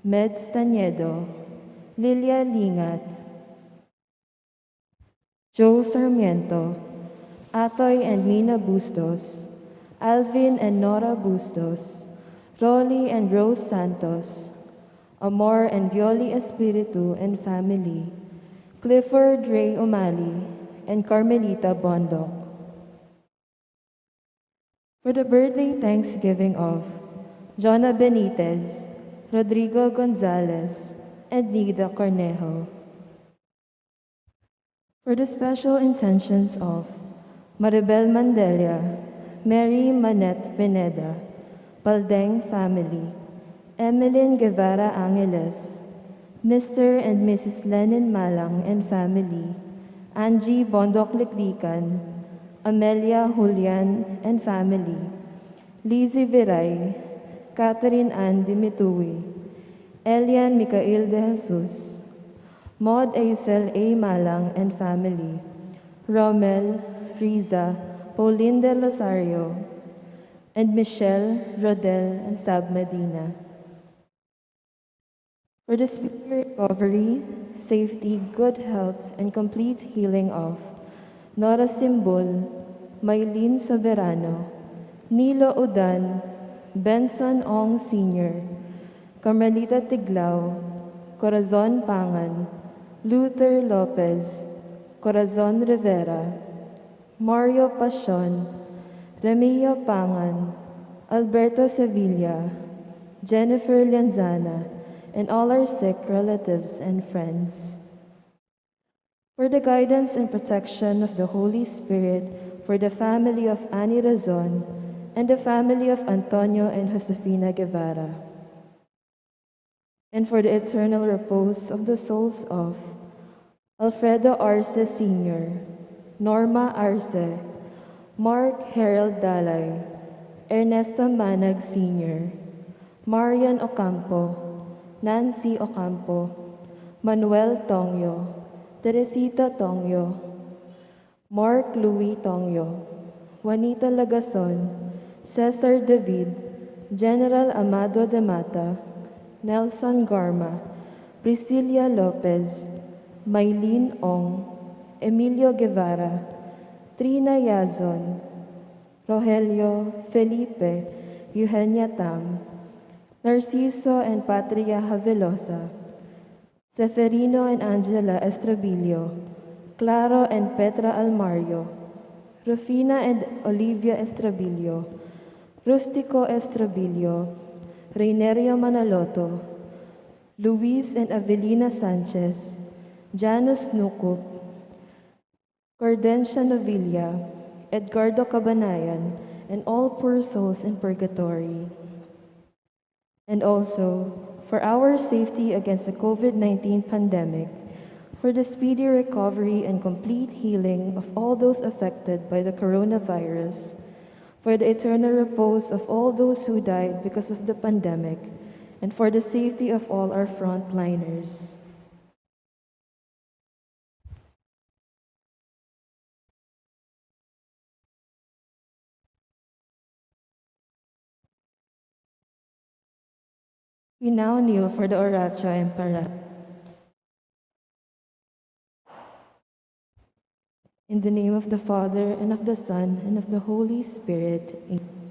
𝘗𝘳𝘦𝘢𝘗, Lilia Lingat, Joe Sarmiento, Atoy and Mina Bustos, Alvin and Nora Bustos, Rolly and Rose Santos, Amor and Violi Espiritu and family, Clifford Ray Umali, and Carmelita Bondoc. For the birthday thanksgiving of Jonna Benitez, Rodrigo Gonzalez, and Nida Cornejo. For the special intentions of Maribel Mandelia, Mary Manette Pineda, Baldeng family, Emeline Guevara Angeles, Mr. and Mrs. Lenin Malang and family, Angie Bondoc Liklikan, Amelia Julian and family, Lizzie Viray, Catherine Ann Dimitui, Elian Micael de Jesus, Maud Aisel A. Malang and family, Romel, Riza, Pauline de Rosario, and Michelle, Rodel, and Sab Medina. For the speedy recovery, safety, good health, and complete healing of Nora Simbol, Maylene Soberano, Nilo Udan, Benson Ong Sr., Carmelita Tiglao, Corazon Pangan, Luther Lopez, Corazon Rivera, Mario Pasion, Remio Pangan, Alberto Sevilla, Jennifer Lianzana, and all our sick relatives and friends. For the guidance and protection of the Holy Spirit, for the family of Annie Razon, and the family of Antonio and Josefina Guevara, and for the eternal repose of the souls of Alfredo Arce Sr., Norma Arce, Mark Harold Dalay, Ernesto Manag Sr., Marian Ocampo, Nancy Ocampo, Manuel Tongyo, Teresita Tongyo, Mark Louis Tongyo, Juanita Lagason, Cesar David, General Amado de Mata, Nelson Garma, Priscilla Lopez, Maylene Ong, Emilio Guevara, Trina Yazon, Rogelio, Felipe, Eugenia Tam, Narciso and Patria Havelosa, Seferino and Angela Estrabillo, Claro and Petra Almario, Rufina and Olivia Estrabillo, Rustico Estrabillo, Reinerio Manaloto, Luis and Avelina Sanchez, Janus Nucup, Cordencia Novilla, Edgardo Cabanayan, and all poor souls in purgatory. And also, for our safety against the COVID-19 pandemic, for the speedy recovery and complete healing of all those affected by the coronavirus, for the eternal repose of all those who died because of the pandemic, and for the safety of all our frontliners. We now kneel for the Oratio and Para. In the name of the Father, and of the Son, and of the Holy Spirit. Amen.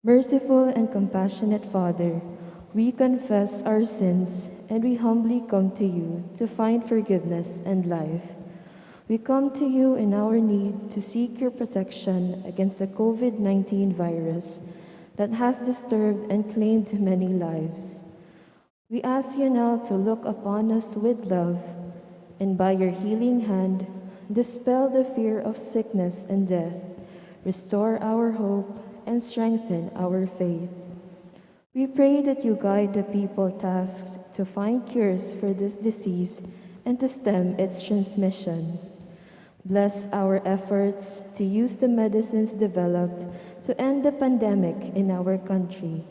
Merciful and compassionate Father, we confess our sins, and we humbly come to you to find forgiveness and life. We come to you in our need to seek your protection against the COVID-19 virus that has disturbed and claimed many lives. We ask you now to look upon us with love, and by your healing hand, dispel the fear of sickness and death, restore our hope, and strengthen our faith. We pray that you guide the people tasked to find cures for this disease and to stem its transmission. Bless our efforts to use the medicines developed to end the pandemic in our country.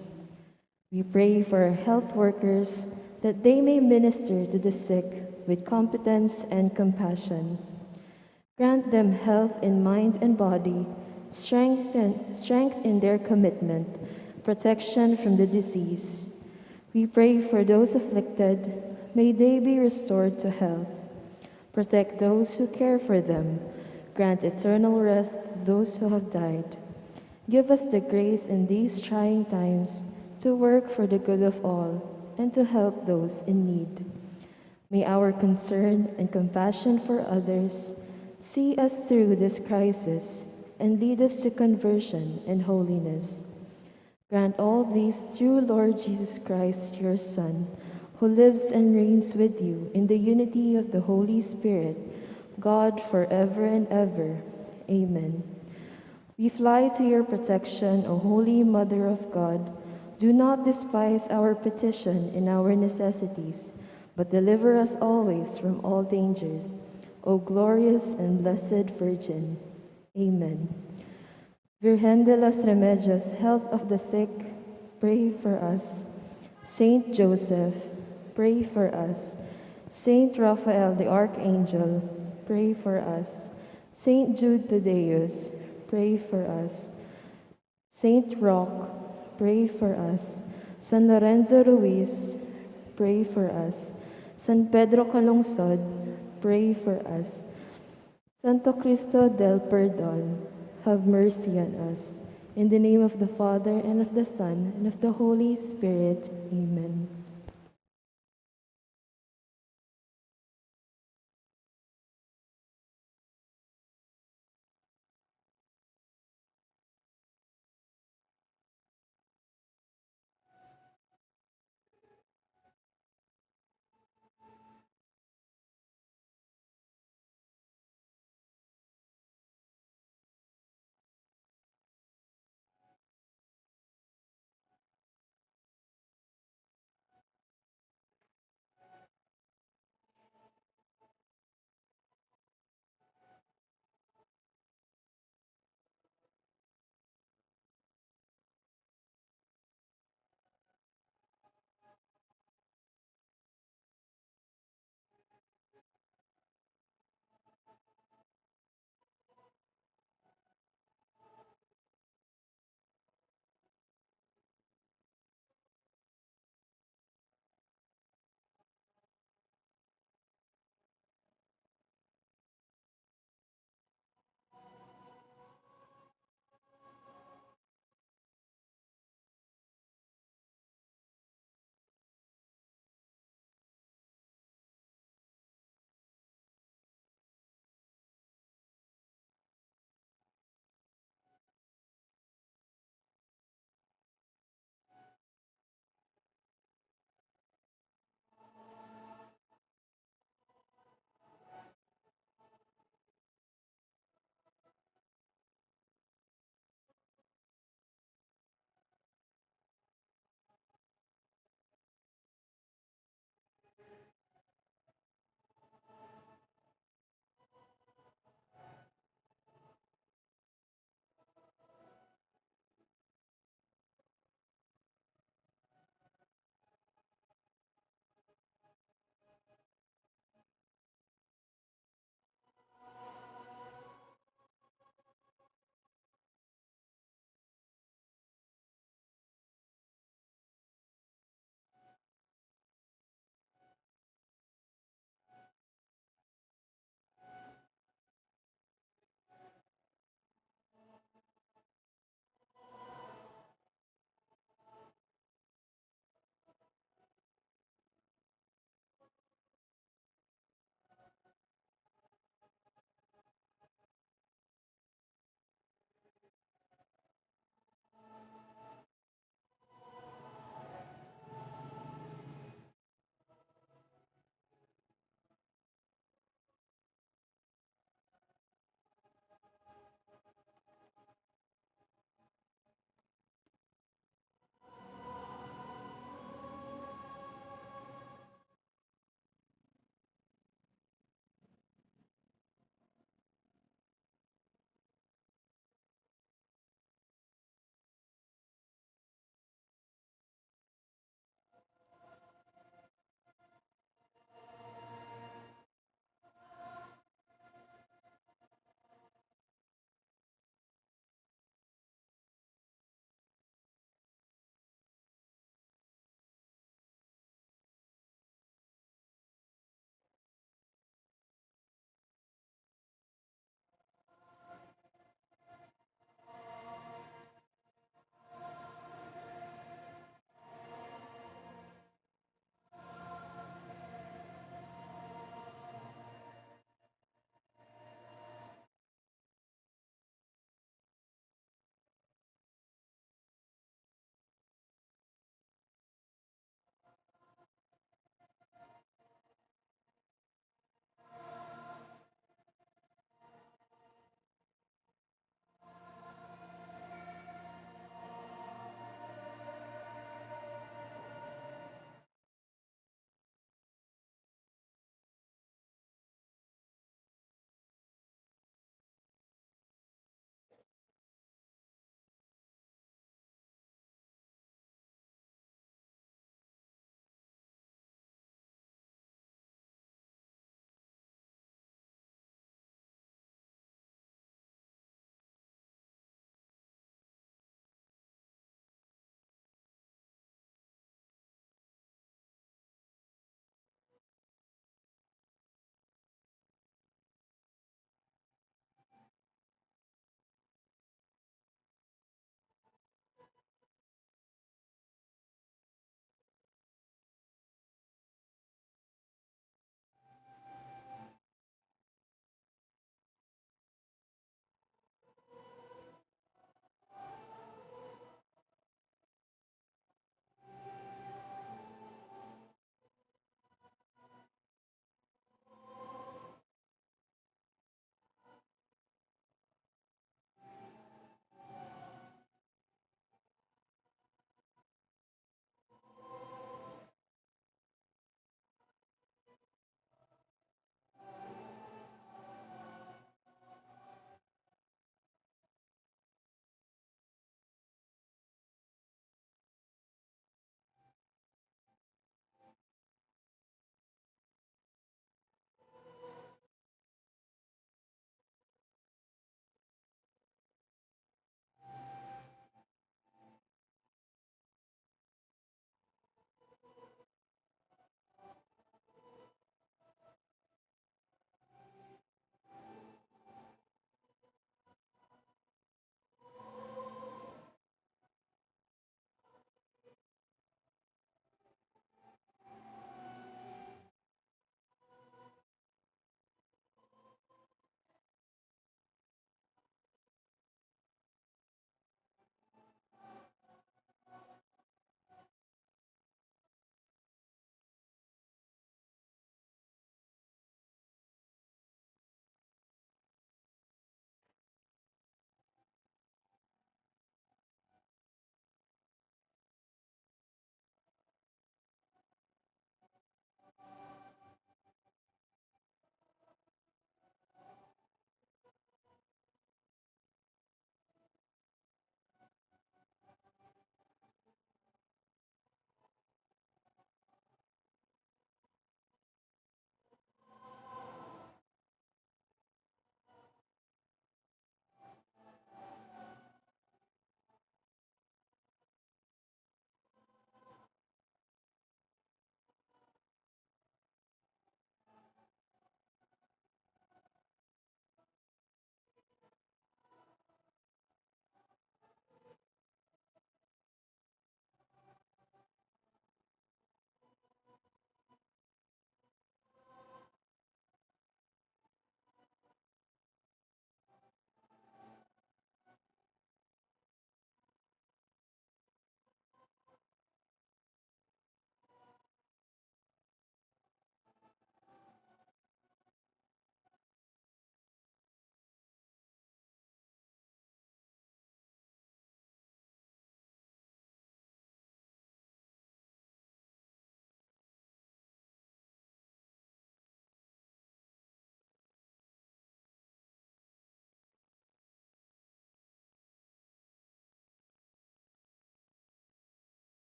We pray for our health workers that they may minister to the sick with competence and compassion. Grant them health in mind and body, strength in their commitment, protection from the disease. We pray for those afflicted. May they be restored to health. Protect those who care for them. Grant eternal rest to those who have died. Give us the grace in these trying times to work for the good of all and to help those in need. May our concern and compassion for others see us through this crisis and lead us to conversion and holiness. Grant all these through Lord Jesus Christ, your Son, who lives and reigns with you in the unity of the Holy Spirit, God forever and ever. Amen. We fly to your protection, O Holy Mother of God. Do not despise our petition in our necessities, but deliver us always from all dangers, O glorious and blessed Virgin. Amen. Virgen de las Remedios, health of the sick, pray for us. Saint Joseph, pray for us. Saint Raphael the Archangel, pray for us. Saint Jude Thaddeus, pray for us. Saint Roque, pray for us. San Lorenzo Ruiz, pray for us. San Pedro Calungsod, pray for us. Santo Cristo del Perdón, have mercy on us. In the name of the Father, and of the Son, and of the Holy Spirit. Amen.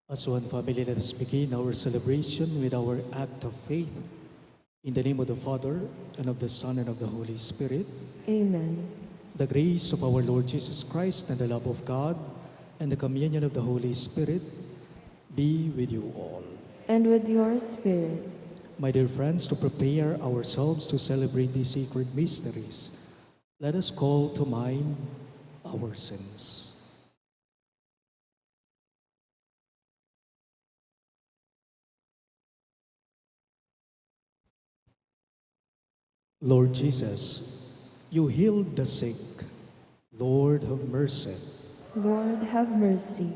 As one family, let us begin our celebration with our act of faith. In the name of the Father, and of the Son, and of the Holy Spirit. Amen. The grace of our Lord Jesus Christ, and the love of God, and the communion of the Holy Spirit be with you all. And with your spirit. My dear friends, to prepare ourselves to celebrate these sacred mysteries, let us call to mind our sins. Lord Jesus, you healed the sick. Lord, have mercy. Lord, have mercy.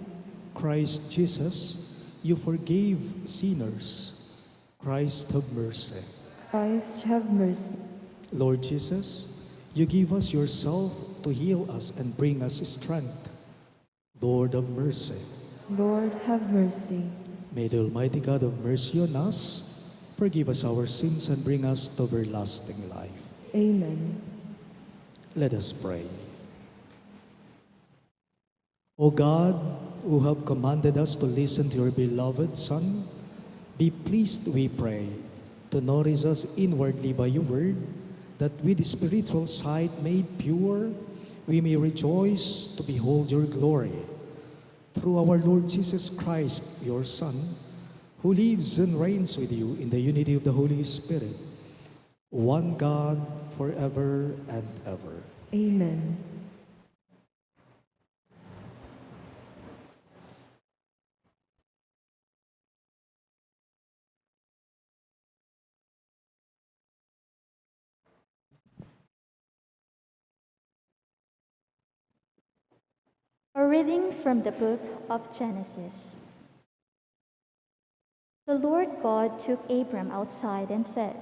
Christ Jesus, you forgave sinners. Christ, have mercy. Christ, have mercy. Lord Jesus, you give us yourself to heal us and bring us strength. Lord, have mercy. Lord, have mercy. May the Almighty God have mercy on us, forgive us our sins, and bring us to everlasting life. Amen. Let us pray. O God, who have commanded us to listen to your beloved Son, be pleased, we pray, to nourish us inwardly by your word, that with the spiritual sight made pure, we may rejoice to behold your glory. Through our Lord Jesus Christ, your Son, who lives and reigns with you in the unity of the Holy Spirit, one God, forever and ever. Amen. A reading from the book of Genesis. The Lord God took Abram outside and said,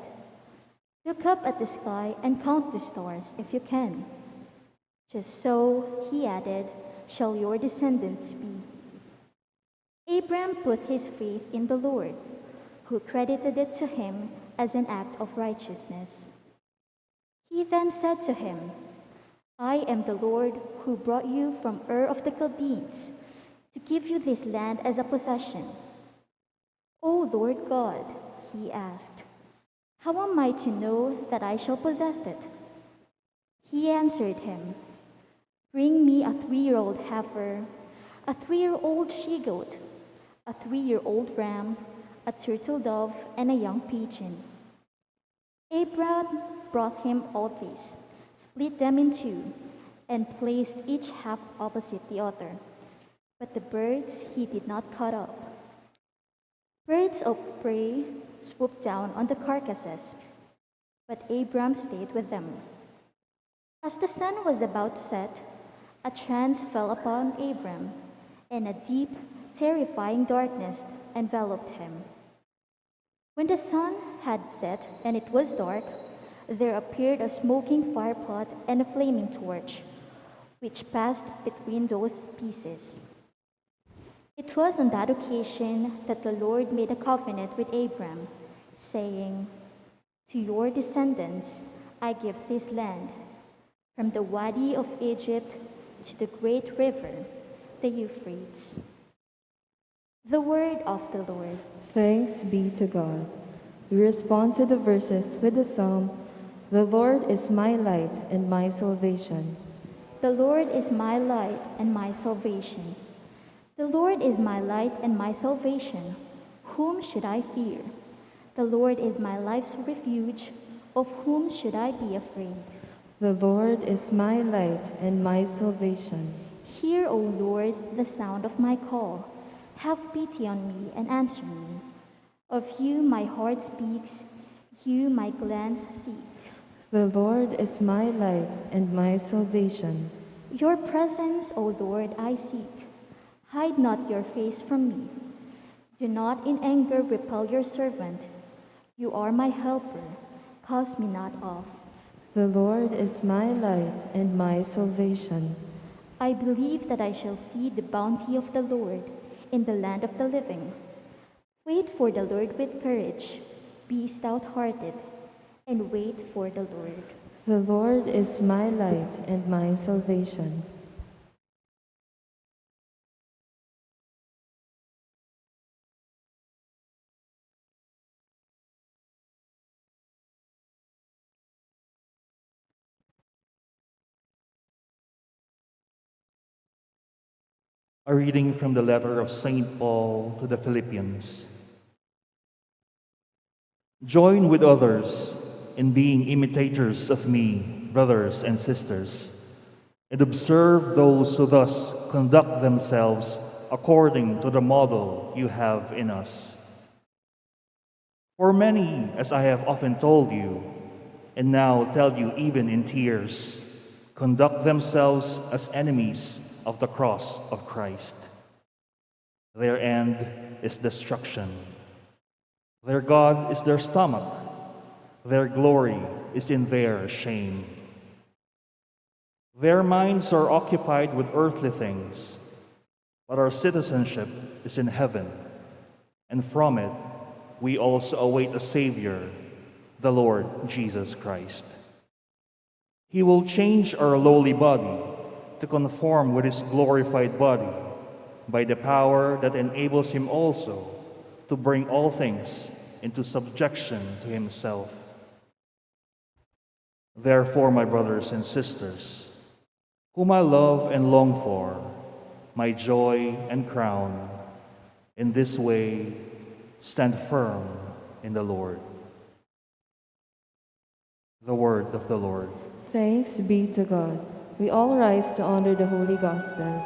"Look up at the sky and count the stars if you can. Just so," he added, "shall your descendants be." Abram put his faith in the Lord, who credited it to him as an act of righteousness. He then said to him, "I am the Lord who brought you from Ur of the Chaldeans to give you this land as a possession." "O Lord God," he asked, "how am I to know that I shall possess it?" He answered him, "Bring me a 3-year-old heifer, a 3-year-old she-goat, a 3-year-old ram, a turtle dove, and a young pigeon." Abram brought him all these, split them in two, and placed each half opposite the other. But the birds he did not cut up. Birds of prey swooped down on the carcasses, but Abram stayed with them. As the sun was about to set, a trance fell upon Abram, and a deep, terrifying darkness enveloped him. When the sun had set and it was dark, there appeared a smoking firepot and a flaming torch, which passed between those pieces. It was on that occasion that the Lord made a covenant with Abram, saying, "To your descendants I give this land, from the Wadi of Egypt to the great river, the Euphrates." The word of the Lord. Thanks be to God. We respond to the verses with the psalm, "The Lord is my light and my salvation." The Lord is my light and my salvation. The Lord is my light and my salvation. Whom should I fear? The Lord is my life's refuge. Of whom should I be afraid? The Lord is my light and my salvation. Hear, O Lord, the sound of my call. Have pity on me and answer me. Of you my heart speaks, you my glance seeks. The Lord is my light and my salvation. Your presence, O Lord, I seek. Hide not your face from me. Do not in anger repel your servant. You are my helper. Cast me not off. The Lord is my light and my salvation. I believe that I shall see the bounty of the Lord in the land of the living. Wait for the Lord with courage. Be stout-hearted, and wait for the Lord. The Lord is my light and my salvation. A reading from the letter of St. Paul to the Philippians. Join with others in being imitators of me, brothers and sisters, and observe those who thus conduct themselves according to the model you have in us. For many, as I have often told you, and now tell you even in tears, conduct themselves as enemies of the cross of Christ. Their end is destruction. Their God is their stomach. Their glory is in their shame. Their minds are occupied with earthly things, but our citizenship is in heaven, and from it we also await a Savior, the Lord Jesus Christ. He will change our lowly body to conform with his glorified body by the power that enables him also to bring all things into subjection to himself. Therefore, my brothers and sisters, whom I love and long for, my joy and crown, in this way stand firm in the Lord. The word of the Lord. Thanks be to God. We all rise to honor the Holy Gospel.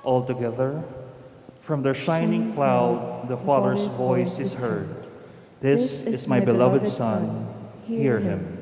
Altogether, from the shining cloud, the Father's voice is heard. This is my beloved Son. Hear him.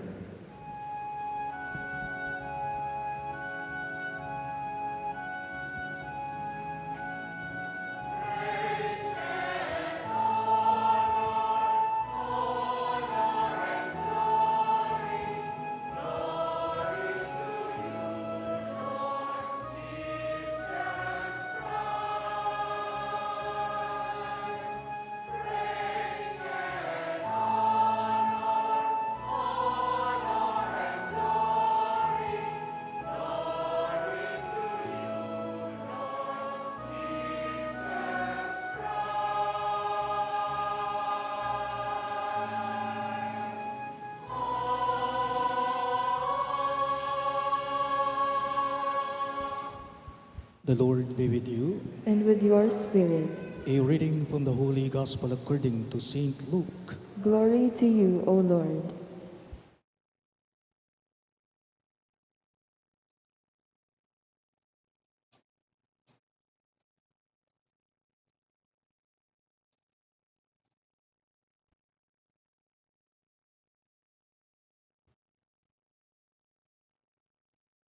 The Lord be with you. And with your spirit. A reading from the Holy Gospel according to St. Luke. Glory to you, O Lord.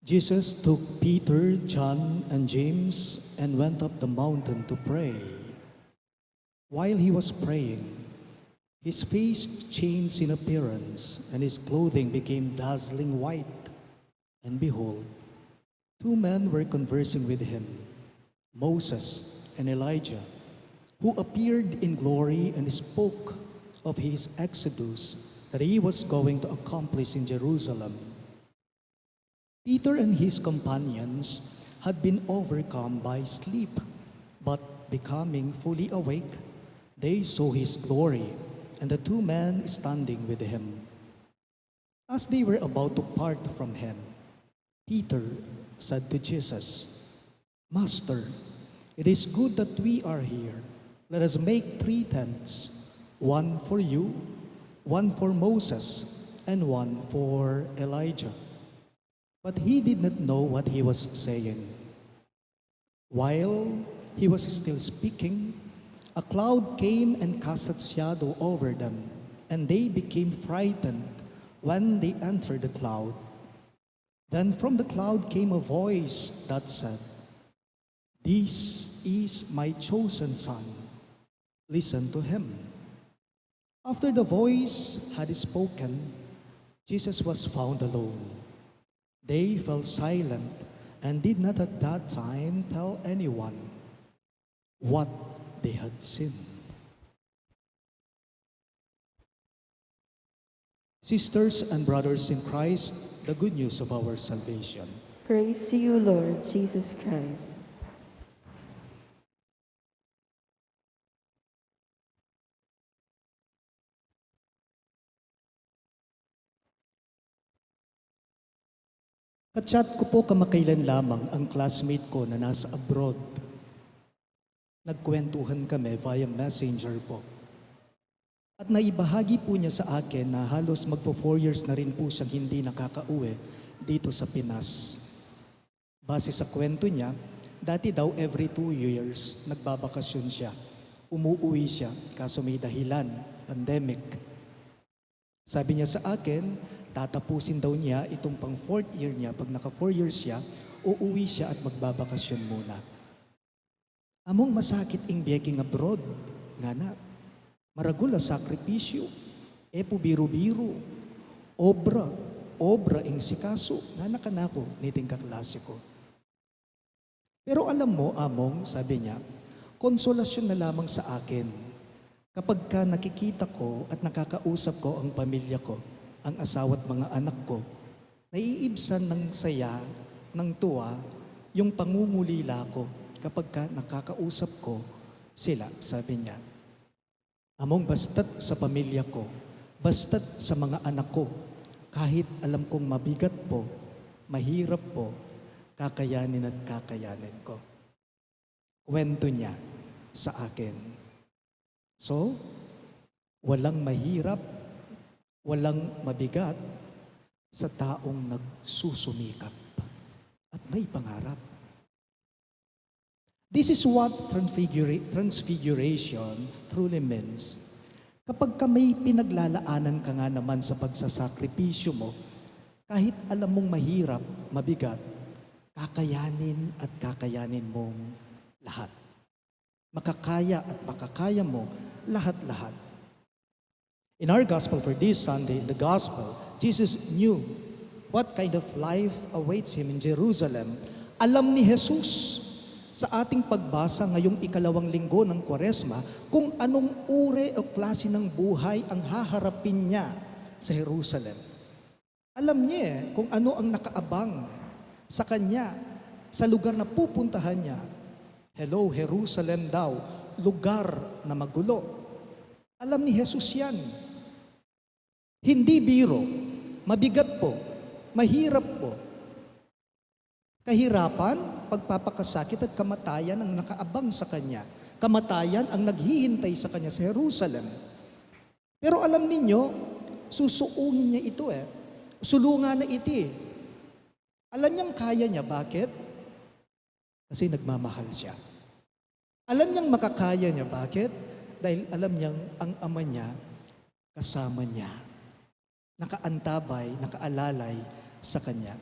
Jesus took Peter, John, and James and went up the mountain to pray. While he was praying, his face changed in appearance, and his clothing became dazzling white. And behold, two men were conversing with him, Moses and Elijah, who appeared in glory and spoke of his exodus that he was going to accomplish in Jerusalem. Peter and his companions had been overcome by sleep, but becoming fully awake, they saw his glory and the two men standing with him. As they were about to part from him, Peter said to Jesus, "Master, it is good that we are here. Let us make 3 tents, one for you, one for Moses, and one for Elijah." But he did not know what he was saying. While he was still speaking, a cloud came and cast its shadow over them, and they became frightened when they entered the cloud. Then from the cloud came a voice that said, "This is my chosen son. Listen to him." After the voice had spoken, Jesus was found alone. They fell silent and did not at that time tell anyone what they had seen. Sisters and brothers in Christ, the good news of our salvation. Praise to you, Lord Jesus Christ. Kachat ko po kamakailan lamang ang classmate ko na nasa abroad. Nagkwentuhan kami via messenger po. At naibahagi po niya sa akin na halos magpo 4 years na rin po siyang hindi nakakauwi dito sa Pinas. Base sa kwento niya, dati daw every 2 years nagbabakasyon siya. Umuuwi siya kaso may dahilan, pandemic. Sabi niya sa akin, tatapusin daw niya itong pang 4th year niya. Pag naka 4 years siya, uuwi siya at magbabakasyon muna. Among masakit ing biyaking abroad, nga na, maragula sakripisyo, epo biro-biro, obra ing sikaso, nga nakanako, niting kaklase ko. Pero alam mo, Among, sabi niya, konsolasyon na lamang sa akin kapag ka nakikita ko at nakakausap ko ang pamilya ko, ang asawa at mga anak ko, naiibsan ng saya, ng tuwa, yung pangungulila ko kapag ka nakakausap ko sila, sabi niya. Among basta't sa pamilya ko, basta't sa mga anak ko, kahit alam kong mabigat po, mahirap po, kakayanin at kakayanin ko. Kwento niya sa akin. So, walang mahirap, walang mabigat sa taong nagsusumikap at may pangarap. This is what transfiguration truly means. Kapag ka may pinaglalaanan ka nga naman sa pagsasakripisyo mo, kahit alam mong mahirap, mabigat, kakayanin at kakayanin mong lahat. Makakaya at makakaya mo lahat-lahat. In our gospel for this Sunday, in the gospel, Jesus knew what kind of life awaits him in Jerusalem. Alam ni Jesus sa ating pagbasa ngayong ikalawang linggo ng Kwaresma kung anong uri o klase ng buhay ang haharapin niya sa Jerusalem. Alam niya kung ano ang nakaabang sa kanya sa lugar na pupuntahan niya. Hello, Jerusalem daw, lugar na magulo. Alam ni Jesus yan. Hindi biro, mabigat po, mahirap po. Kahirapan, pagpapakasakit at kamatayan ang nakaabang sa kanya. Kamatayan ang naghihintay sa kanya sa Jerusalem. Pero alam ninyo, susuungin niya ito Sulungan na iti. Alam niyang kaya niya. Bakit? Kasi nagmamahal siya. Alam niyang makakaya niya. Bakit? Dahil alam niyang ang ama niya kasama niya. Nakaantabay, nakaalalay sa kanya.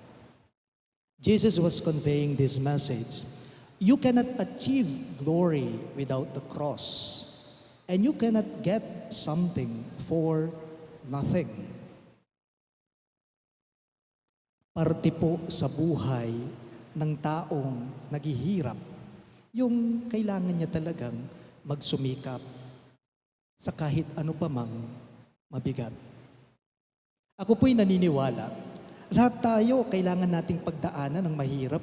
Jesus was conveying this message. You cannot achieve glory without the cross. And you cannot get something for nothing. Parte po sa buhay ng taong naghihirap, yung kailangan niya talagang magsumikap sa kahit ano pa mang mabigat. Ako po'y naniniwala, lahat tayo kailangan nating pagdaanan ng mahirap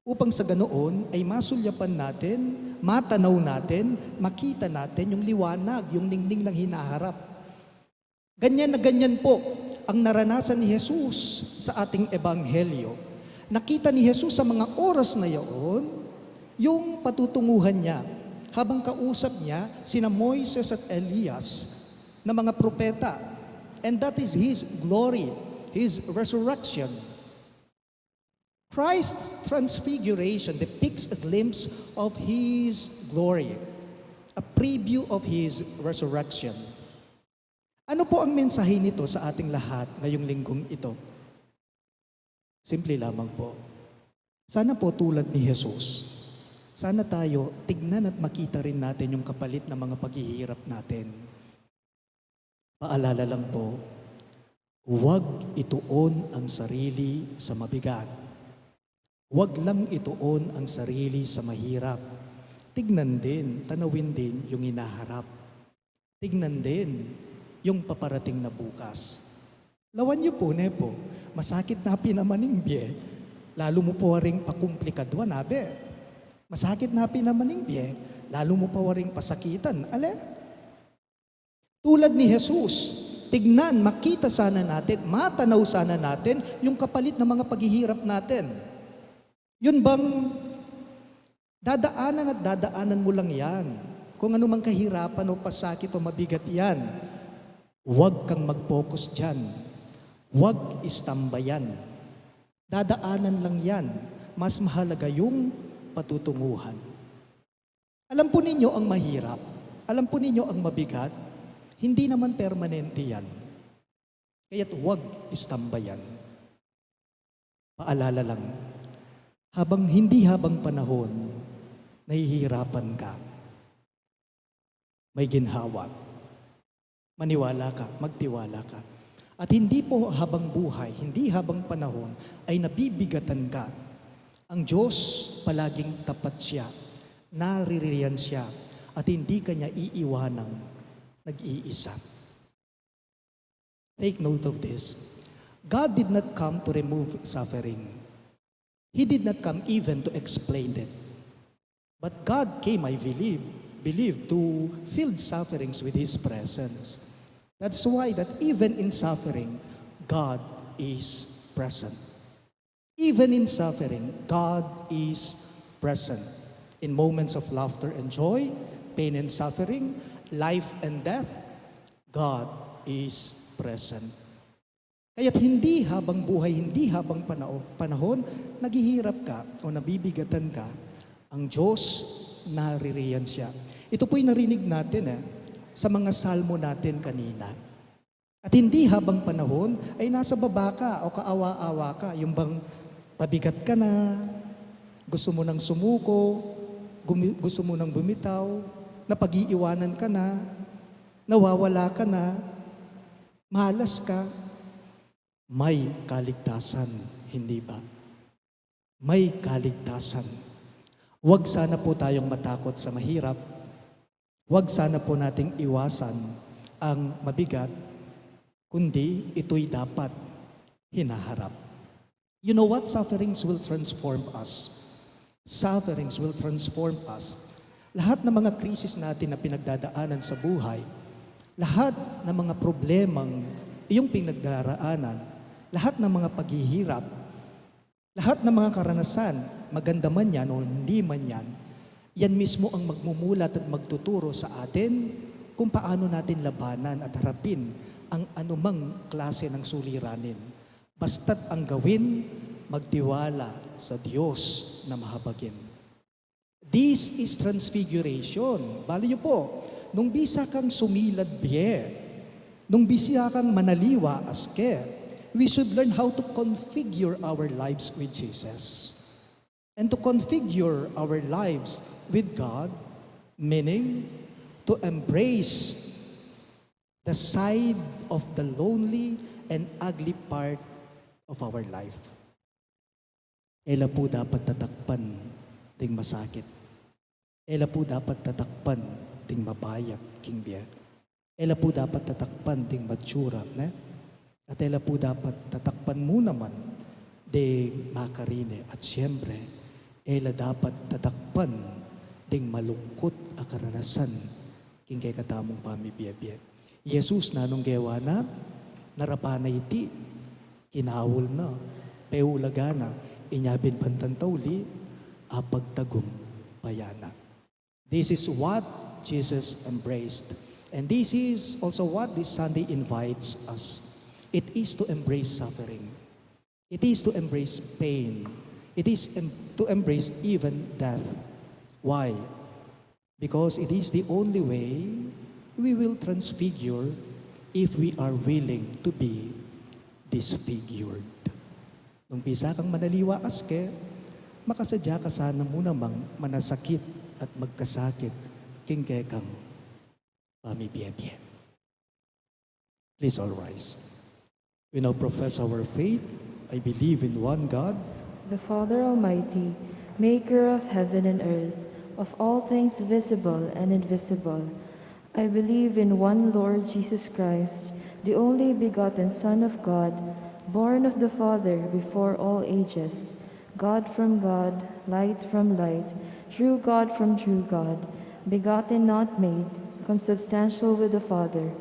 upang sa ganoon ay masulyapan natin, matanaw natin, makita natin yung liwanag, yung ningning ng hinaharap. Ganyan na ganyan po ang naranasan ni Jesus sa ating ebanghelyo. Nakita ni Jesus sa mga oras na iyon, yung patutunguhan niya habang kausap niya sina Moises at Elias na mga propeta. And that is His glory, His resurrection. Christ's transfiguration depicts a glimpse of His glory, a preview of His resurrection. Ano po ang mensahe nito sa ating lahat ngayong linggong ito? Simple lamang po. Sana po tulad ni Jesus, sana tayo tignan at makita rin natin yung kapalit ng mga paghihirap natin. Paalala lang po, huwag ituon ang sarili sa mabigat. Huwag lang ituon ang sarili sa mahirap. Tignan din, tanawin din yung hinaharap. Tignan din yung paparating na bukas. Lawan niyo po, Nepo, masakit na pinamaning biye, lalo mo po waring pakumplikadwa nabe. Masakit na pinamaning biye, lalo mo pa waring pasakitan. Ale? Tulad ni Jesus, tignan, makita sana natin, matanaw sana natin yung kapalit ng mga paghihirap natin. Yun bang dadaanan at dadaanan mo lang yan? Kung ano mang kahirapan o pasakit o mabigat yan, huwag kang mag-focus dyan. Huwag istambayan. Dadaanan lang yan. Mas mahalaga yung patutunguhan. Alam po ninyo ang mahirap. Alam po ninyo ang mabigat. Hindi naman permanente yan. Kaya't huwag istambayan. Paalala lang, habang panahon, nahihirapan ka, may ginhawa. Maniwala ka, magtiwala ka. At hindi po habang buhay, hindi habang panahon, ay nabibigatan ka. Ang Diyos palaging tapat siya, naririyan siya, at hindi kanya iiwanang nag-iisa. Take note of this. God did not come to remove suffering. He did not come even to explain it. But God came, I believe, to fill sufferings with His presence. That's why that even in suffering, God is present. Even in suffering, God is present. In moments of laughter and joy, pain and suffering, life and death, God is present. Kaya't hindi habang buhay, hindi habang panahon, naghihirap ka o nabibigatan ka, ang Diyos naririyan siya. Ito po'y narinig natin sa mga salmo natin kanina. At hindi habang panahon ay nasa baba ka o kaawa-awa ka, yung bang pabigat ka na, gusto mo nang sumuko, gusto mo nang bumitaw, napag-iiwanan ka na, nawawala ka na, malas ka, may kaligtasan, hindi ba? May kaligtasan. Huwag sana po tayong matakot sa mahirap. Huwag sana po nating iwasan ang mabigat, kundi ito'y dapat hinaharap. You know what? Sufferings will transform us. Sufferings will transform us. Lahat ng mga krisis natin na pinagdadaanan sa buhay, lahat ng mga problemang iyong pinagdaraanan, lahat ng mga paghihirap, lahat ng mga karanasan, maganda man yan o hindi man yan, yan mismo ang magmumulat at magtuturo sa atin kung paano natin labanan at harapin ang anumang klase ng suliranin. Basta't ang gawin, magtiwala sa Diyos na mahabagin. This is transfiguration. Bali niyo po, nung bisa kang sumilad biye, nung bisa kang manaliwa aske, we should learn how to configure our lives with Jesus. And to configure our lives with God, meaning to embrace the side of the lonely and ugly part of our life. Ela po dapat tatakpan ding masakit. Ela po dapat tatakpan ding mabayag, King Bia. Ela po dapat tatakpan ding matsura, At ela po dapat tatakpan mo naman ding makarine. At siyempre, ela dapat tatakpan ding malungkot a karanasan king kay katamong pamibiyabiyab. Jesus na nung gewana, narapana iti, kinawol na, peulagana, inyabin pantantawli, apagtagum payana. This is what Jesus embraced. And this is also what this Sunday invites us. It is to embrace suffering. It is to embrace pain. It is to embrace even death. Why? Because it is the only way we will transfigure if we are willing to be disfigured. Nung pisa kang manaliwa aske, makasadya ka sana muna mang manasakit at magkasakit, kingke kang pamibiyebye. Please all rise. We now profess our faith. I believe in one God, the Father Almighty, maker of heaven and earth, of all things visible and invisible. I believe in one Lord Jesus Christ, the only begotten Son of God, born of the Father before all ages, God from God, light from light, true God from true God, begotten not made, consubstantial with the Father.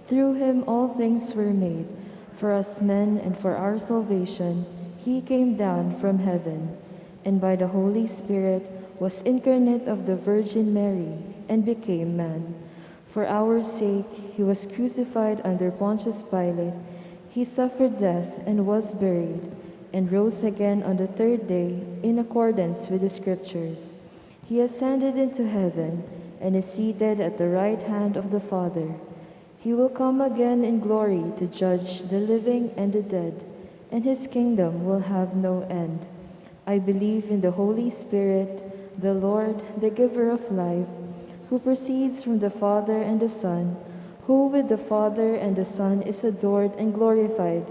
Through him all things were made. For us men and for our salvation, he came down from heaven, and by the Holy Spirit was incarnate of the Virgin Mary, and became man. For our sake he was crucified under Pontius Pilate. He suffered death and was buried, and rose again on the third day in accordance with the Scriptures. He ascended into heaven, and is seated at the right hand of the Father. He will come again in glory to judge the living and the dead, and his kingdom will have no end. I believe in the Holy Spirit, the Lord, the giver of life, who proceeds from the Father and the Son, who with the Father and the Son is adored and glorified,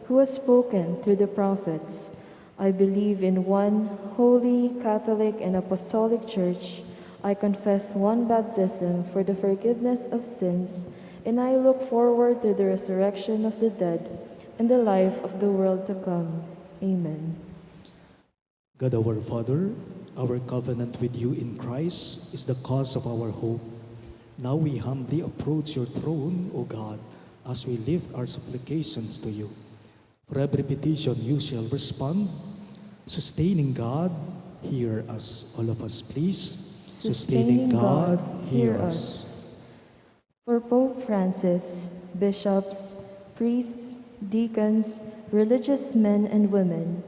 who has spoken through the prophets. I believe in one holy, Catholic, and Apostolic Church. I confess one baptism for the forgiveness of sins, and I look forward to the resurrection of the dead and the life of the world to come. Amen. God our Father, our covenant with you in Christ is the cause of our hope. Now we humbly approach your throne, O God, as we lift our supplications to you. For every petition you shall respond. Sustaining God, hear us. All of us, please. Sustaining God, hear us. For Pope Francis, bishops, priests, deacons, religious men and women,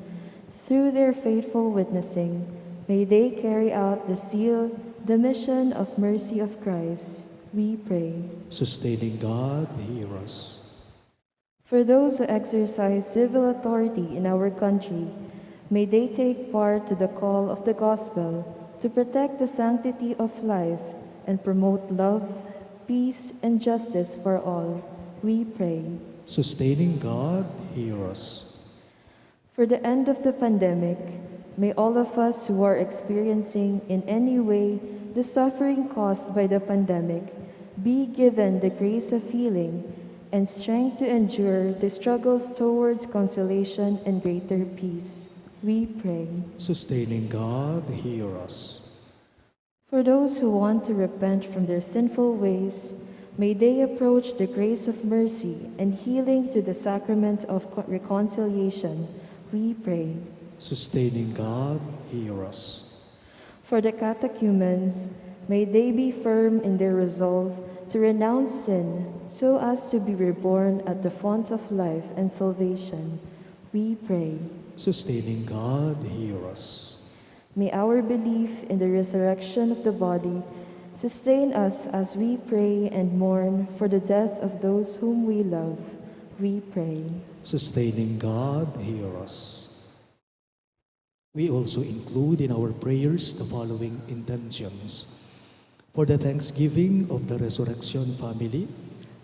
through their faithful witnessing, may they carry out the seal, the mission of mercy of Christ, we pray. Sustaining God, hear us. For those who exercise civil authority in our country, may they take part to the call of the gospel to protect the sanctity of life and promote love, peace, and justice for all, we pray. Sustaining God, hear us. For the end of the pandemic, may all of us who are experiencing in any way the suffering caused by the pandemic be given the grace of healing and strength to endure the struggles towards consolation and greater peace, we pray. Sustaining God, hear us. For those who want to repent from their sinful ways, may they approach the grace of mercy and healing through the sacrament of reconciliation, we pray. Sustaining God, hear us. For the catechumens, may they be firm in their resolve to renounce sin so as to be reborn at the font of life and salvation, we pray. Sustaining God, hear us. May our belief in the resurrection of the body sustain us as we pray and mourn for the death of those whom we love, we pray. Sustaining God, hear us. We also include in our prayers the following intentions. For the thanksgiving of the Resurrection family,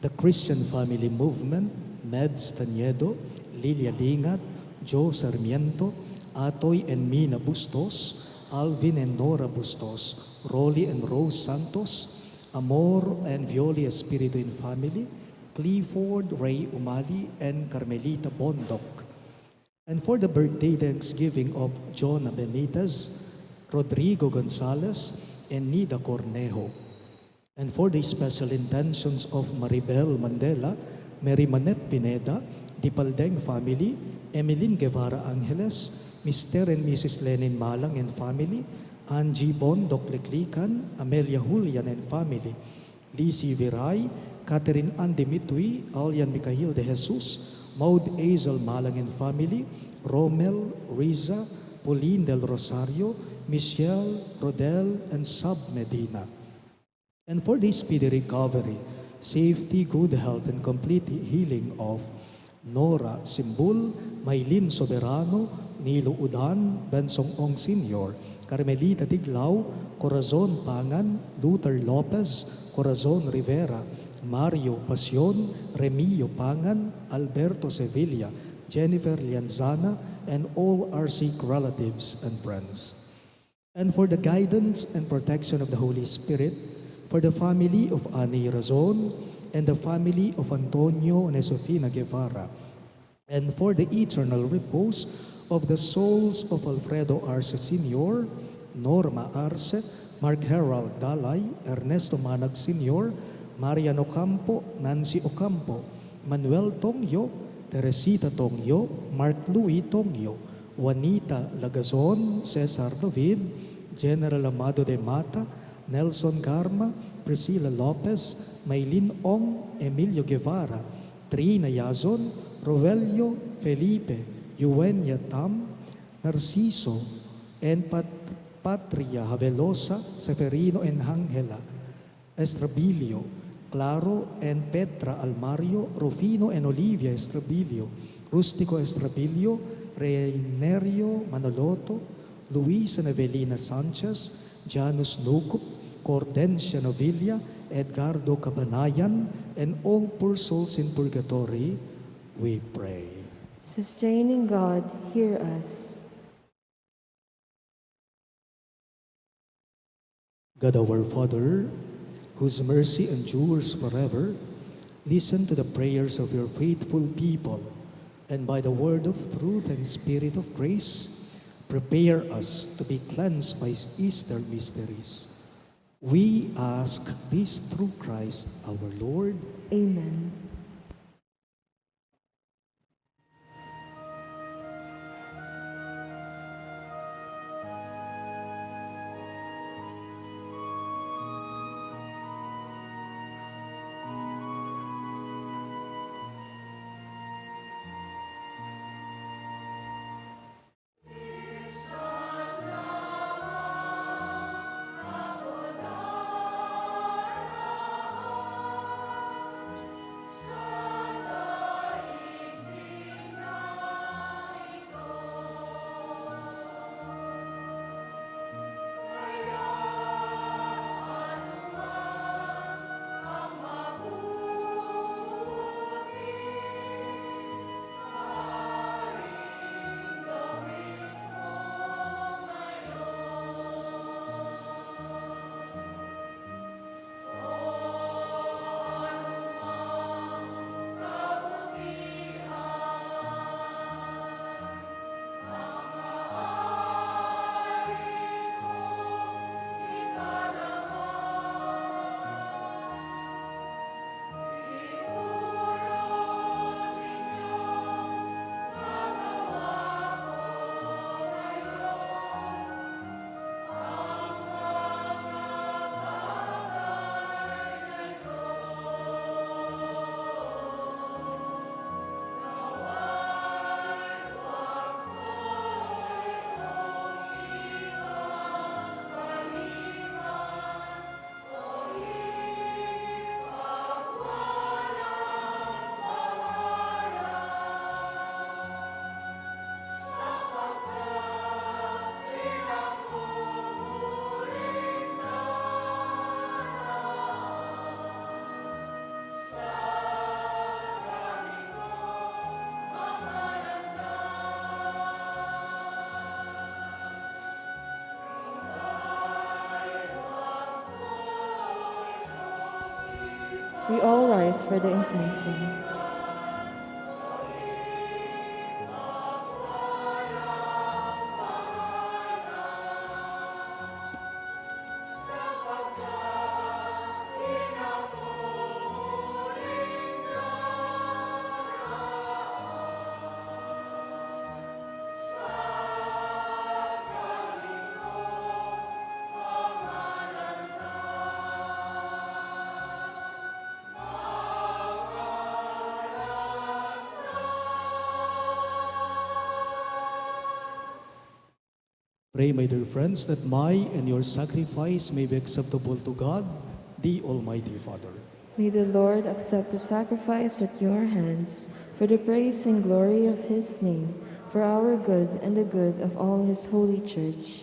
the Christian family movement, Meds Tanyedo, Lilia Lingat, Joe Sarmiento, Atoy and Mina Bustos, Alvin and Nora Bustos, Rolly and Rose Santos, Amor and Violi Espiritu in family, Clifford Ray Umali, and Carmelita Bondok. And for the birthday thanksgiving of Jonah Benitez, Rodrigo Gonzalez, and Nida Cornejo. And for the special intentions of Maribel Mandela, Mary Manette Pineda, Dipaldeng family, Emeline Guevara Angeles, Mr. and Mrs. Lenin Malang and family, Angie Bondok Leklikan, Amelia Julian and family, Lizzie Viray, Catherine Andy Mitui, Alian Mikhail de Jesus, Maud Azel Malang and family, Romel, Riza, Pauline del Rosario, Michelle, Rodel, and Sab Medina. And for the speedy recovery, safety, good health, and complete healing of Nora Simbul, Maylin Soberano, Nilo Udan, Bensong Ong Sr., Carmelita Tiglao, Corazon Pangan, Luther Lopez, Corazon Rivera, Mario Pasion, Remio Pangan, Alberto Sevilla, Jennifer Lianzana, and all our sick relatives and friends. And for the guidance and protection of the Holy Spirit, for the family of Ani Razon, and the family of Antonio and Sofina Guevara, and for the eternal repose of the souls of Alfredo Arce Sr., Norma Arce, Mark Herald Dalay, Ernesto Manag Sr., Marian Ocampo, Nancy Ocampo, Manuel Tongyo, Teresita Tongyo, Mark Louis Tongyo, Juanita Lagazon, Cesar David, General Amado de Mata, Nelson Garma, Priscilla Lopez, Maylin Ong, Emilio Guevara, Trina Yazon, Roelio Felipe, Eugenia Tam, Narciso, and Patria Havelosa, Seferino and Angela, Estrabilio, Claro and Petra Almario, Rufino and Olivia Estrabilio, Rustico Estrabilio, Reinerio Manoloto, Luis and Evelina Sanchez, Janus Nucup, Cordencia Novilla, Edgardo Cabanayan, and all poor souls in purgatory, we pray. Sustaining God, hear us. God our Father, whose mercy endures forever, listen to the prayers of your faithful people, and by the word of truth and spirit of grace, prepare us to be cleansed by Easter mysteries. We ask this through Christ our Lord. Amen. We all rise for the incensing. Pray, my dear friends, that my and your sacrifice may be acceptable to God, the Almighty Father. May the Lord accept the sacrifice at your hands for for the praise and glory of his name, for our good and the good of all his holy church.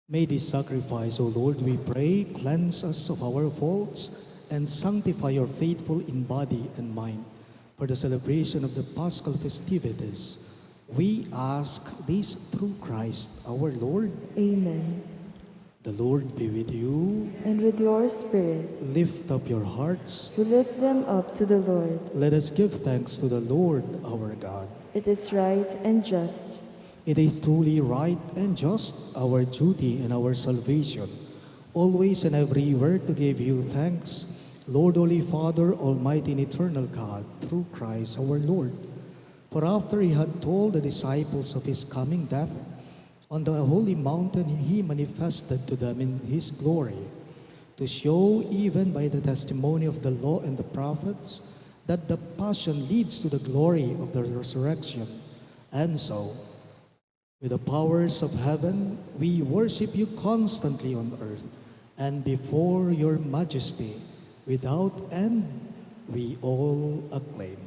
May this sacrifice, O Lord, we pray, cleanse us of our faults and sanctify your faithful in body and mind. For the celebration of the Paschal festivities, we ask this through Christ our Lord. Amen. The Lord be with you. And with your spirit, Lift up your hearts. we lift them up to the Lord. Let us give thanks to the Lord our God. It is right and just. It is truly right and just, our duty and our salvation, always and everywhere to give you thanks, Lord, Holy Father, Almighty and Eternal God, through Christ our Lord. For after he had told the disciples of his coming death, on the holy mountain he manifested to them in his glory, to show even by the testimony of the law and the prophets that the passion leads to the glory of the resurrection. And so, with the powers of heaven, we worship you constantly on earth, and before your majesty, without end, we all acclaim.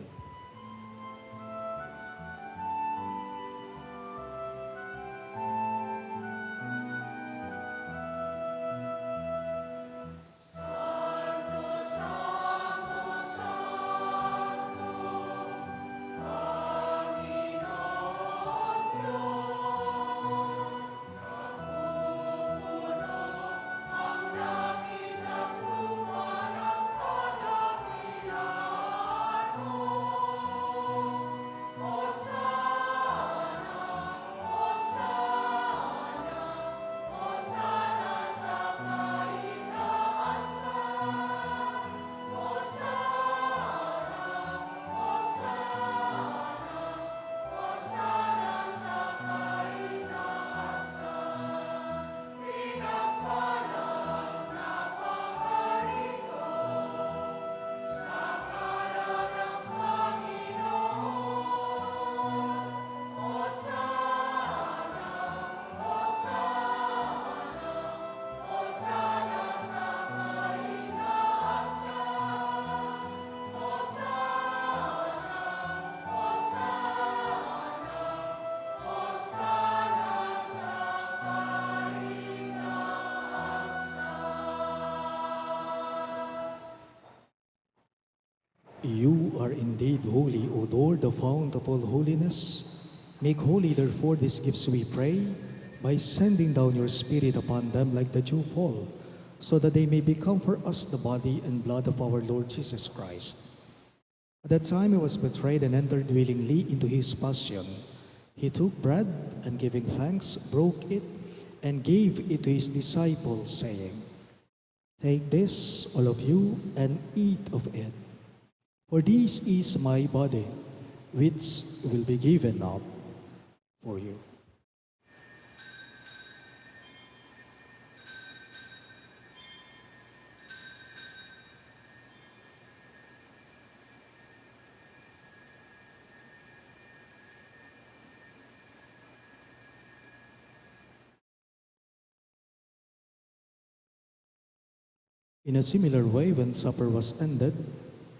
You are indeed holy, O Lord, the fount of all holiness. Make holy, therefore, these gifts, we pray, by sending down your Spirit upon them like the dew fall, so that they may become for us the body and blood of our Lord Jesus Christ. At that time he was betrayed and entered willingly into his passion. He took bread, and giving thanks, broke it, and gave it to his disciples, saying, "Take this, all of you, and eat of it. For this is my body, which will be given up for you." In a similar way, when supper was ended,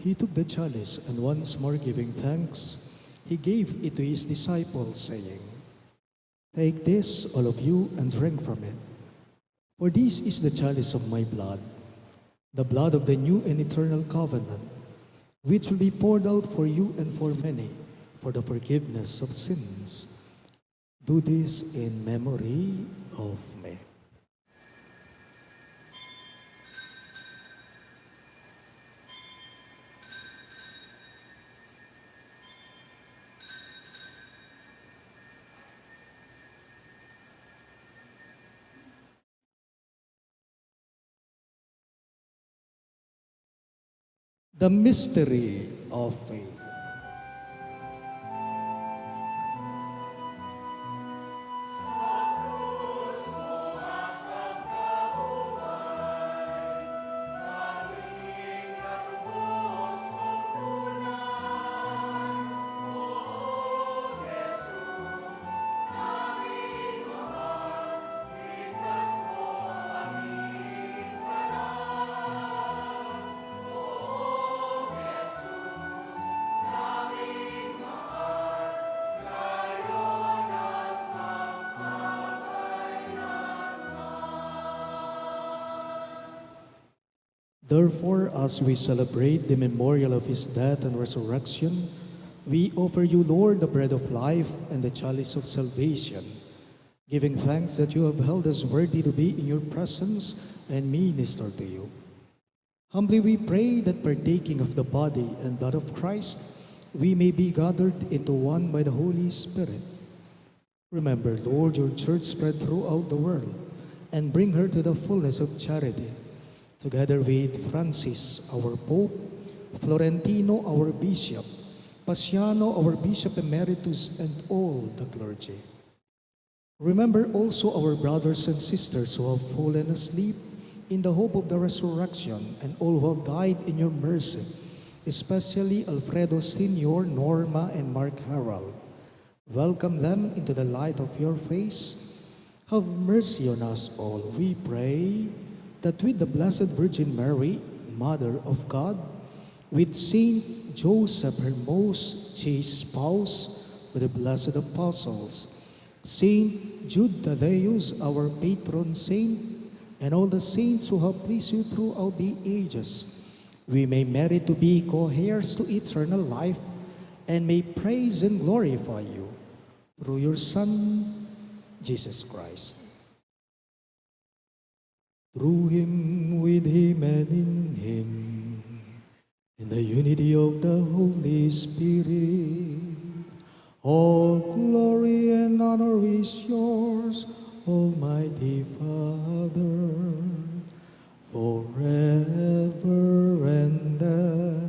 he took the chalice, and once more giving thanks, he gave it to his disciples, saying, "Take this, all of you, and drink from it. For this is the chalice of my blood, the blood of the new and eternal covenant, which will be poured out for you and for many for the forgiveness of sins. Do this in memory of me." The mystery of faith. Therefore, as we celebrate the memorial of his death and resurrection, we offer you, Lord, the bread of life and the chalice of salvation, giving thanks that you have held us worthy to be in your presence and minister to you. Humbly we pray that partaking of the body and blood of Christ, we may be gathered into one by the Holy Spirit. Remember, Lord, your church spread throughout the world, and bring her to the fullness of charity, together with Francis, our Pope, Florentino, our Bishop, Paciano, our Bishop Emeritus, and all the clergy. Remember also our brothers and sisters who have fallen asleep in the hope of the resurrection, and all who have died in your mercy, especially Alfredo Sr., Norma, and Mark Harold. Welcome them into the light of your face. Have mercy on us all, we pray, that with the Blessed Virgin Mary, Mother of God, with Saint Joseph, her most chaste spouse, with the blessed apostles, Saint Jude Thaddeus, our patron saint, and all the saints who have pleased you throughout the ages, we may merit to be co-heirs to eternal life, and may praise and glorify you through your Son, Jesus Christ. Through him, with him, and in him, in the unity of the Holy Spirit, all glory and honor is yours, Almighty Father, forever and ever.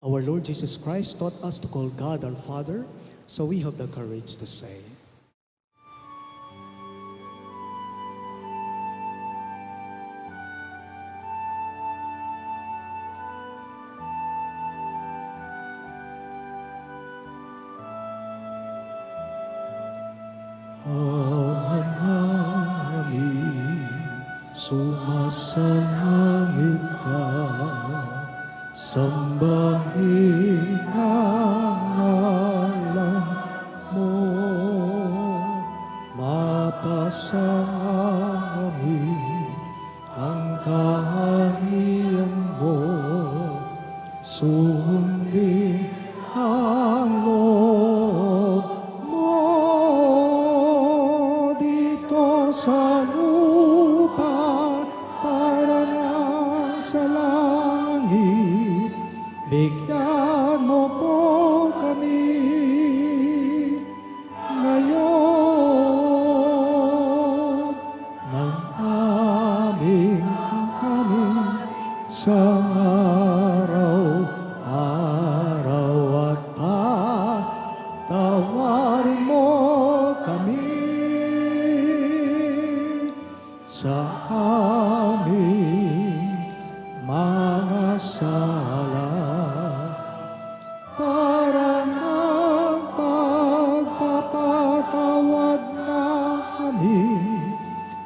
Our Lord Jesus Christ taught us to call God our Father, so we have the courage to say, Ama namin, sumasalangit ka, sambahin ang ngalan mo, mapasamin ang kaharian mo, sundin ang loob mo dito sa lupa para nang sa langit. Bigyan mo po kami ngayon ng aming kakanin sa araw-araw, at patawarin mo kami sa aming mga sala, para ng pagpapatawad na kami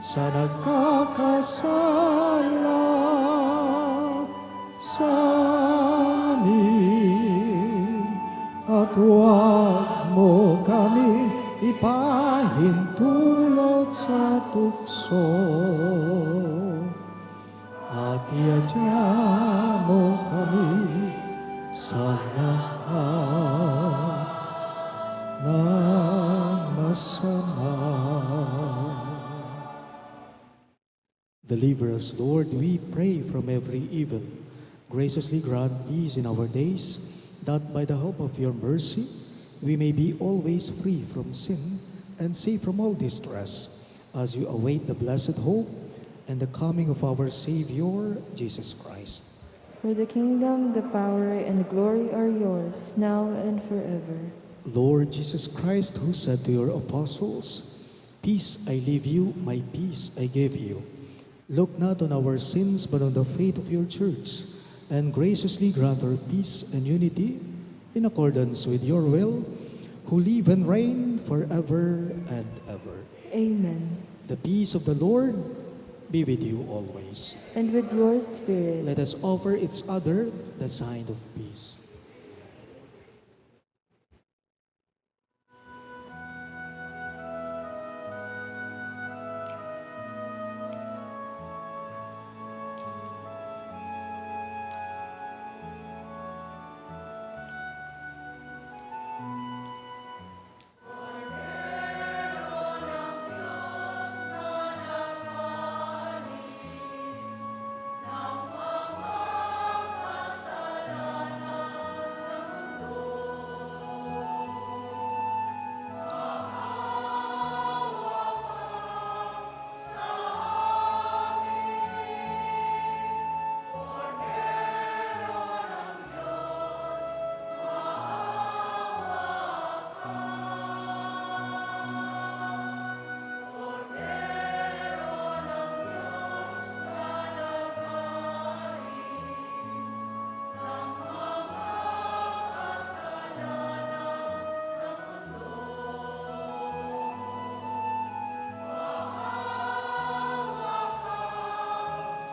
sa nagkakasala sa amin, at huwag mo kami ipahintulot sa tukso, at iadya mo kami sa lahat ng masama. Deliver us, Lord, we pray, from every evil. Graciously grant peace in our days, that by the help of your mercy, we may be always free from sin and safe from all distress, as you await the blessed hope and the coming of our Savior, Jesus Christ. For the kingdom, the power, and the glory are yours, now and forever. Lord Jesus Christ, who said to your apostles, Peace I leave you, my peace I give you. Look not on our sins, but on the faith of your church, and graciously grant her peace and unity in accordance with your will, who live and reign forever and ever. Amen. The peace of the Lord be with you always. And with your spirit. Let us offer each other the sign of peace.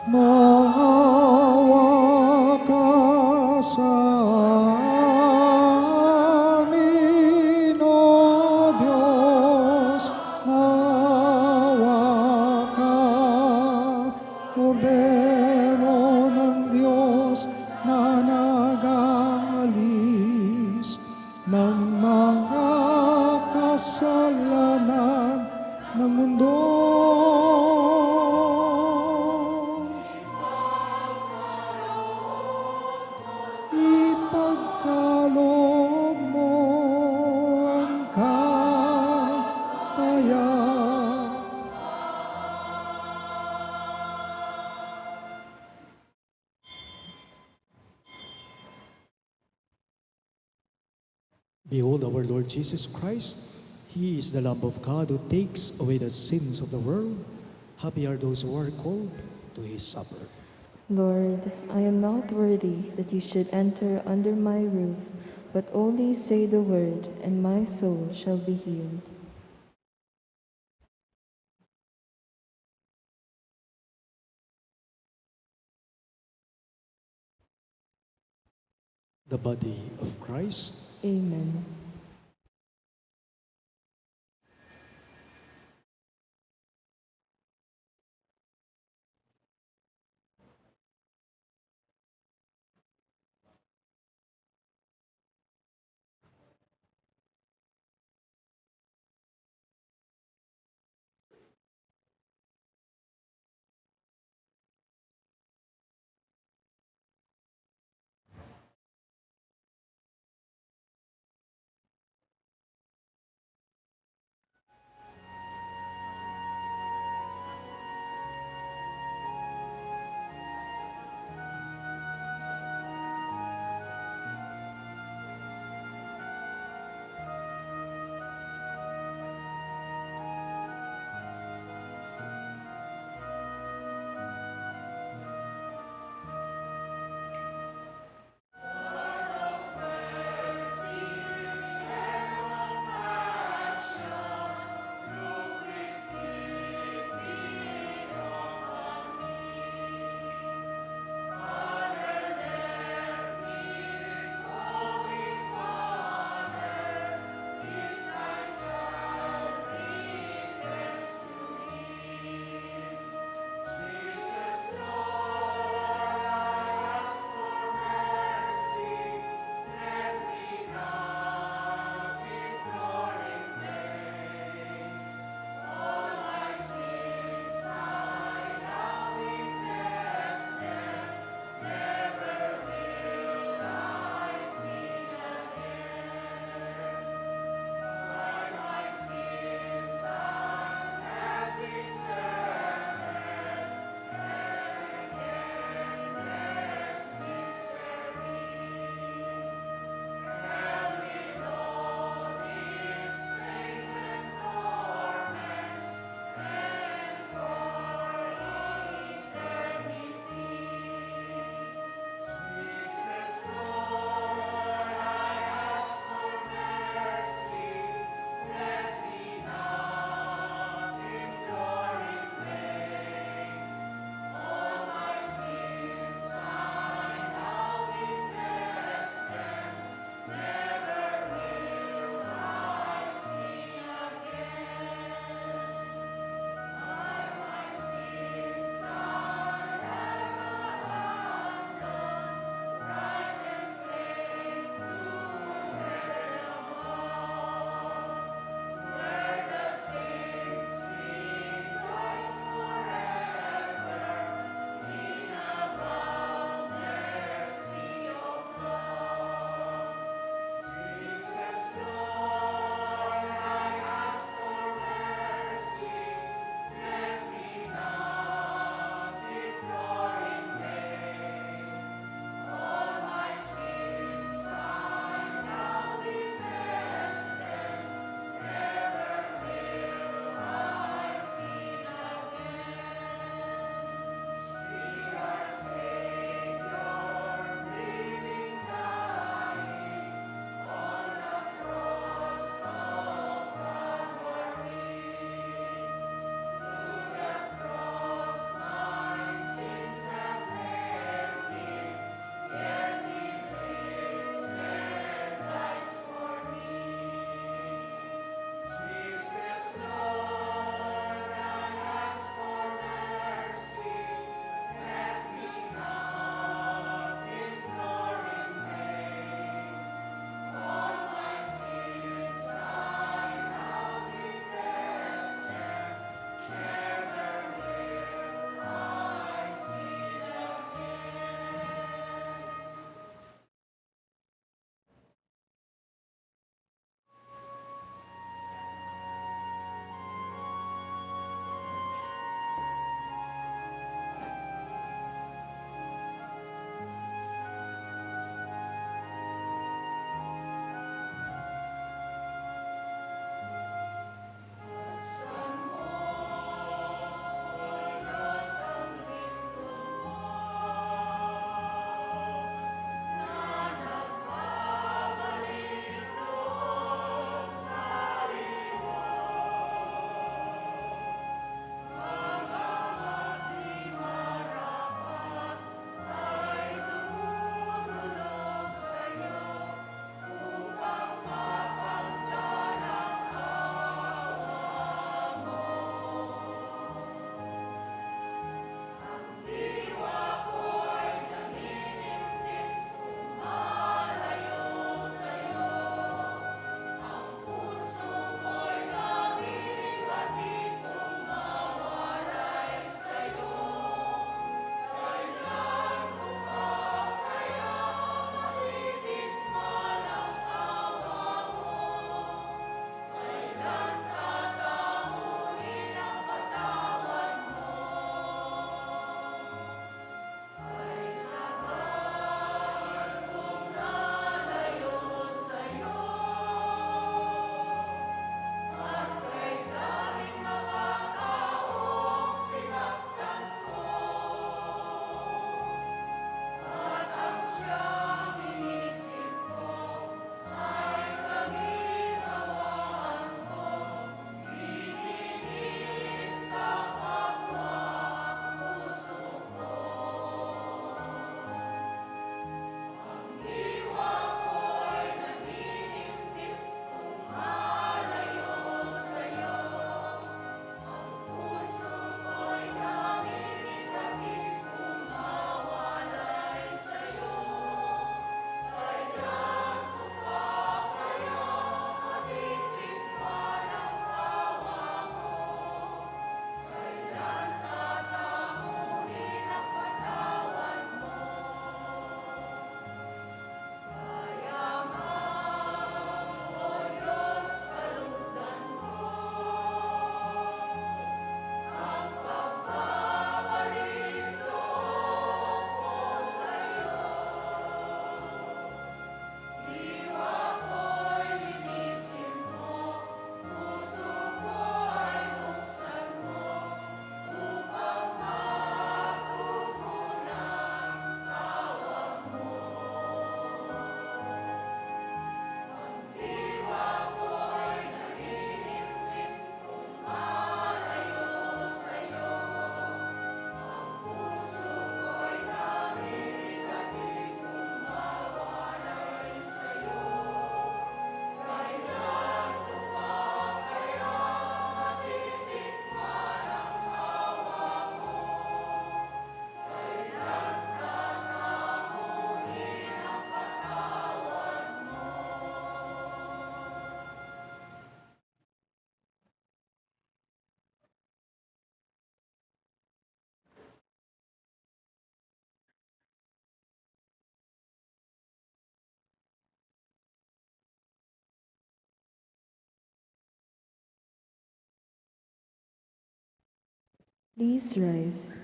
Maawa ka sa amin, O Diyos, maawa ka, Kordero ng Diyos na nag-aalis ng mga kasalanan ng mundo. Ipagkaloob mo ang kapayapaan. Behold our Lord Jesus Christ. He is the Lamb of God who takes away the sins of the world. Happy are those who are called to his supper. Lord, I am not worthy that you should enter under my roof, but only say the word, and my soul shall be healed. The body of Christ. Amen. Please rise.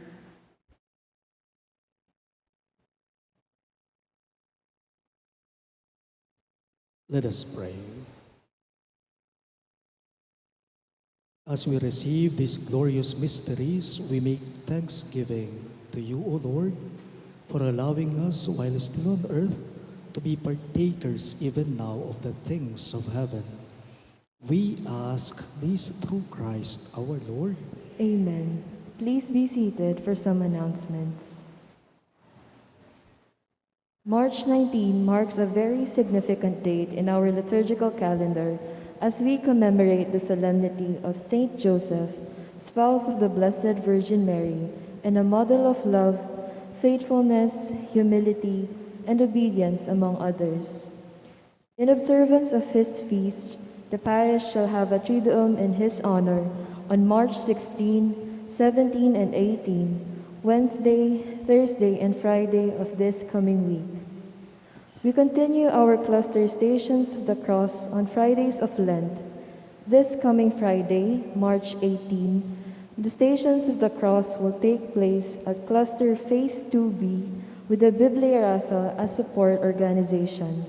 Let us pray. As we receive these glorious mysteries, we make thanksgiving to you, O Lord, for allowing us while still on earth to be partakers even now of the things of heaven. We ask this through Christ our Lord. Amen. Please be seated for some announcements. March 19 marks a very significant date in our liturgical calendar as we commemorate the solemnity of Saint Joseph, spouse of the Blessed Virgin Mary, and a model of love, faithfulness, humility, and obedience among others. In observance of his feast, the parish shall have a Triduum in his honor on March 16, 17, and 18, Wednesday, Thursday, and Friday of this coming week. We continue our cluster Stations of the Cross on Fridays of Lent. This coming Friday, March 18, the Stations of the Cross will take place at Cluster Phase 2B with the Bibliarasa as support organization.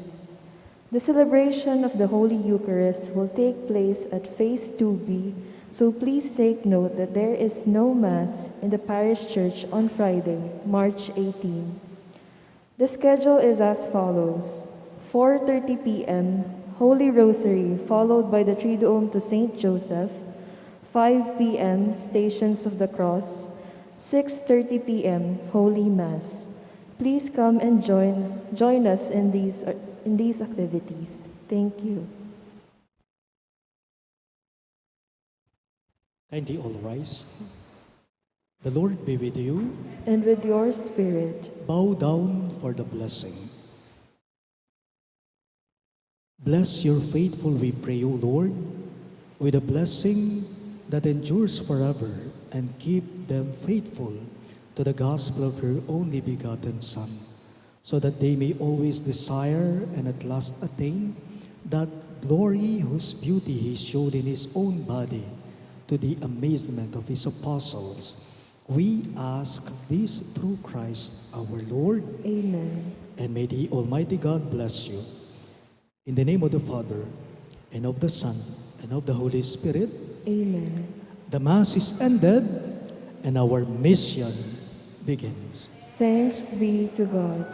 The celebration of the Holy Eucharist will take place at Phase 2B, so please take note that there is no Mass in the parish church on Friday, March 18. The schedule is as follows: 4:30 p.m., Holy Rosary followed by the Triduum to Saint Joseph, 5 p.m., Stations of the Cross, 6:30 p.m., Holy Mass. Please come and join us in these activities. Thank you. Kindly all rise. The Lord be with you. And with your spirit. Bow down for the blessing. Bless your faithful, we pray, O Lord, with a blessing that endures forever, and keep them faithful to the gospel of your only begotten Son, so that they may always desire and at last attain that glory whose beauty he showed in his own body to the amazement of his apostles. We ask this through Christ our Lord. Amen. And may the Almighty God bless you. In the name of the Father, and of the Son, and of the Holy Spirit. Amen. The Mass is ended, and our mission begins. Thanks be to God.